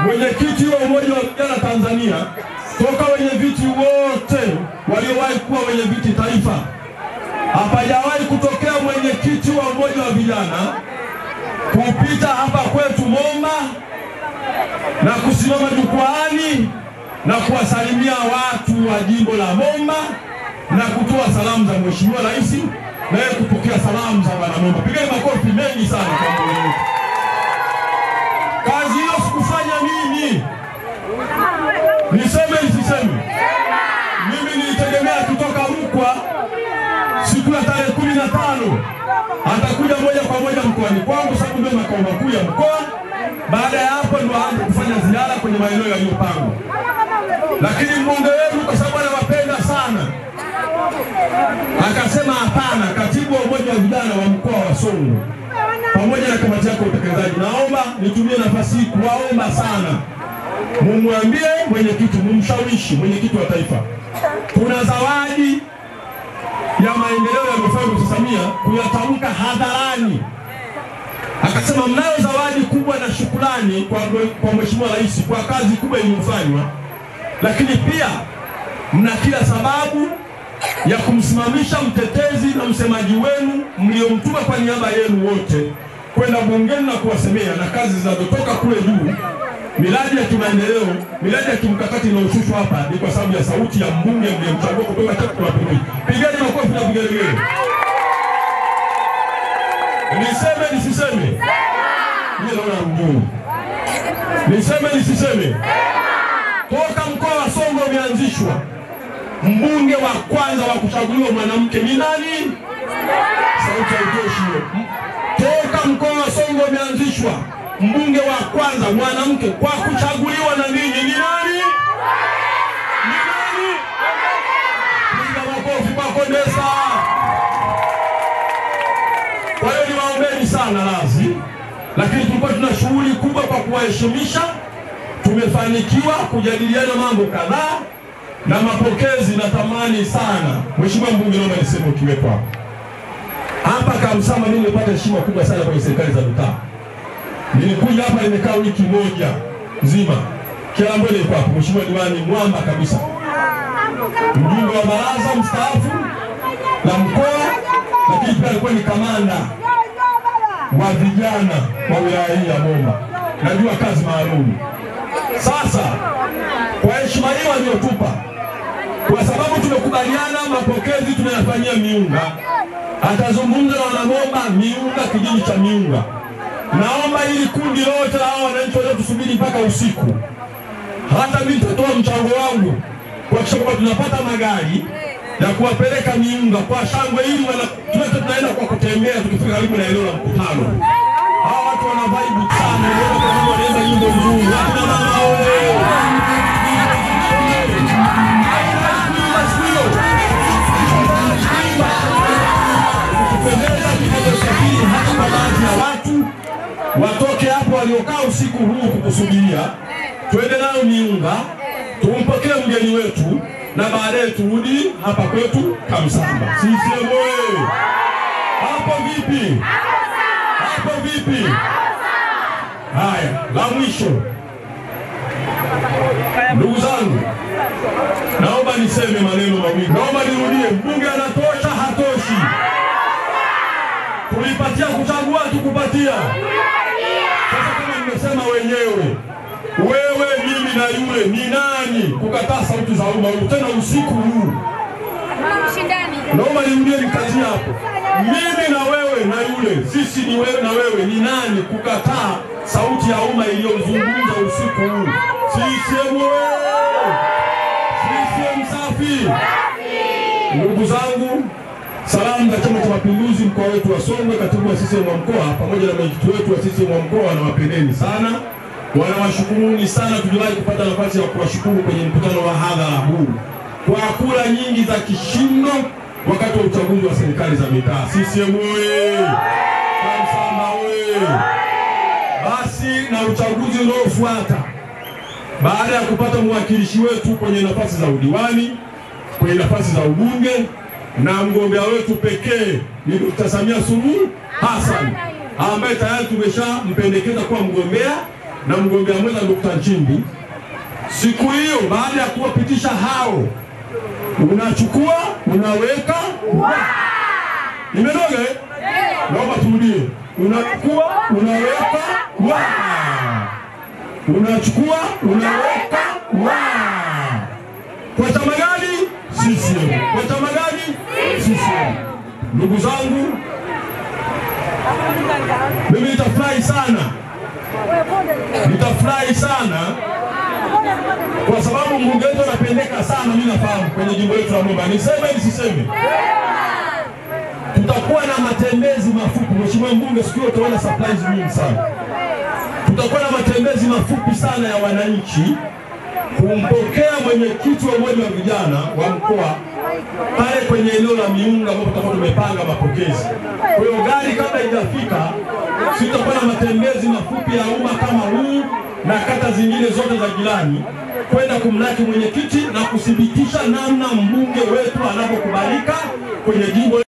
mwenyekiti wa Umoja wa Vijana Tanzania, toka wenye viti wote waliowahi kuwa wenye viti taifa, hapajawahi kutokea mwenyekiti wa Umoja wa Vijana kupita hapa kwetu Momba na kusimama jukwaani na kuwasalimia watu wa jimbo la Momba na kutoa salamu za Mheshimiwa Rais na yeye kupokea salamu za wana Momba. Pigeni makofi mengi sana kwa mbele. Kazi hiyo sikufanya mimi. Niseme nisiseme? Mimi nilitegemea kutoka Rukwa siku ya tarehe 15 atakuja moja kwa moja mkoani kwangu, sababu ndio makao makuu ya mkoa. Baada ya hapo ndio aanze kufanya ziara kwenye maeneo yaliyopangwa. Lakini mbunge wetu kwa sababu anawapenda sana, akasema hapana, katibu wa Umoja wa Vijana wa mkoa wa Songwe pamoja na kamati yako utekelezaji, naomba nitumie nafasi hii kuwaomba sana, mumwambie mwenyekiti, mumshawishi mwenyekiti wa taifa, tuna zawadi ya maendeleo ya Mheshimiwa Samia kuyatamka hadharani. Akasema mnayo zawadi kubwa na shukrani kwa Mheshimiwa Rais kwa kazi kubwa iliyofanywa, lakini pia mna kila sababu ya kumsimamisha mtetezi na msemaji wenu mliomtuma kwa niaba yenu wote kwenda bungeni na kuwasemea, na kazi zinazotoka kule juu, miradi ya kimaendeleo, miradi ya kimkakati inayoshushwa hapa ni kwa sababu ya sauti ya mbunge mliyemchagua kutoka Chama cha Mapinduzi. Pigeni makofi na vigelegele. Niseme nisiseme? Mimi naona mjuu. Niseme nisiseme? Toka mkoa wa Songwe umeanzishwa, mbunge wa kwanza wa kuchaguliwa mwanamke ni nani? Sauti ya jeshi. Toka mkoa wa Songwe umeanzishwa, mbunge wa kwanza mwanamke kwa kuchaguliwa na ninyi ni nani? Ni nani? Piga makofi kwa Kondesa. Kwa hiyo niwaombeni sana lazi, lakini tulikuwa tuna shughuli kubwa kwa kuwaheshimisha. Tumefanikiwa kujadiliana mambo kadhaa na mapokezi na tamani sana. Mheshimiwa mbunge, naomba niseme ukiwepo hapa Kamsama, mimi nimepata heshima kubwa sana kwenye serikali za mitaa. Nilikuja hapa nimekaa wiki moja nzima. Kila mbele yuko hapo, Mheshimiwa diwani mwamba kabisa, mjumbe wa baraza mstaafu la mkoa, lakini pia alikuwa ni kamanda wa vijana wa wilaya hii ya Momba. Najua kazi maalum. Sasa kwa heshima hiyo aliyotupa, kwa sababu tumekubaliana mapokezi tunayafanyia Miunga, atazungumza na wana Momba Miunga, kijiji cha Miunga. Naomba ili kundi lote la wananchi wote tusubiri mpaka usiku. Hata mimi nitatoa mchango wangu kwa sababu tunapata magari ya kuwapeleka Miunga kwa shangwe, ili tunaenda kwa kutembea tukifika karibu na eneo la mkutano. Hawa watu wana vibe sana, wanaenda nyimbo nzuri. Hakuna mama wewe. Watu watoke hapo waliokaa usiku huu kukusubiria, twende nao Miunga, tumpokee mgeni wetu na baadaye turudi hapa kwetu Kamsamba. CCM oye! Hapo vipi? Hapo vipi? Haya, la mwisho, ndugu zangu, naomba niseme maneno mawili. Naomba nirudie, mbunge anatosha hatoshi? Tulipatia kuchagua, tukupatia. Sasa kama nimesema wenyewe, wewe, mimi na yule, ni nani kukataa sauti za umma tena usiku huu? Naomba nirudie nikazi hapo. Mimi na wewe na yule, sisi ni wewe na wewe, ni nani kukataa sauti ya umma iliyozungumza usiku huu? CCM wewe! CCM safi! Ndugu zangu, salamu za Chama cha Mapinduzi mkoa wetu wa Songwe, katibu wa CCM wa mkoa pamoja na mwenyekiti wetu wa CCM wa mkoa wanawapendeni sana. Wanawashukuruni sana, tuliwahi kupata nafasi ya kuwashukuru kwenye mkutano wa hadhara huu kwa kura nyingi za kishindo wakati wa uchaguzi wa serikali za mitaa. CCM oye! Kamsamba oye! Basi na uchaguzi unaofuata, baada ya kupata mwakilishi wetu kwenye nafasi za udiwani, kwenye nafasi za ubunge, na mgombea wetu pekee ni Dr. Samia Suluhu Hassan, ambaye tayari tumeshampendekeza kuwa mgombea na mgombea mwenza Dr. Nchimbi. Siku hiyo baada ya kuwapitisha hao, unachukua unaweka Nimenoga naomba turudie. Unachukua unaweka unachukua unaweka Kwa chama gani? CCM. Kwa chama gani? CCM. Ndugu zangu, mimi nitafurahi sana kwa sababu mbunge wetu anapendeka sana. Mimi nafahamu kwenye jimbo letu la Momba. Niseme nisiseme, tutakuwa na matembezi mafupi. Mheshimiwa mbunge, siku hiyo utaona surprise nyingi sana. Tutakuwa na matembezi mafupi sana ya wananchi kumpokea mwenyekiti wa umoja wa vijana wa mkoa pale kwenye eneo la Miunga ambapo tutakuwa tumepanga mapokezi. Kwa hiyo gari kabla haijafika, tutakuwa na matembezi mafupi ya umma kama huu na kata zingine zote za jirani kwenda kumlaki mwenyekiti na kuthibitisha namna mbunge wetu anapokubalika kwenye jimbo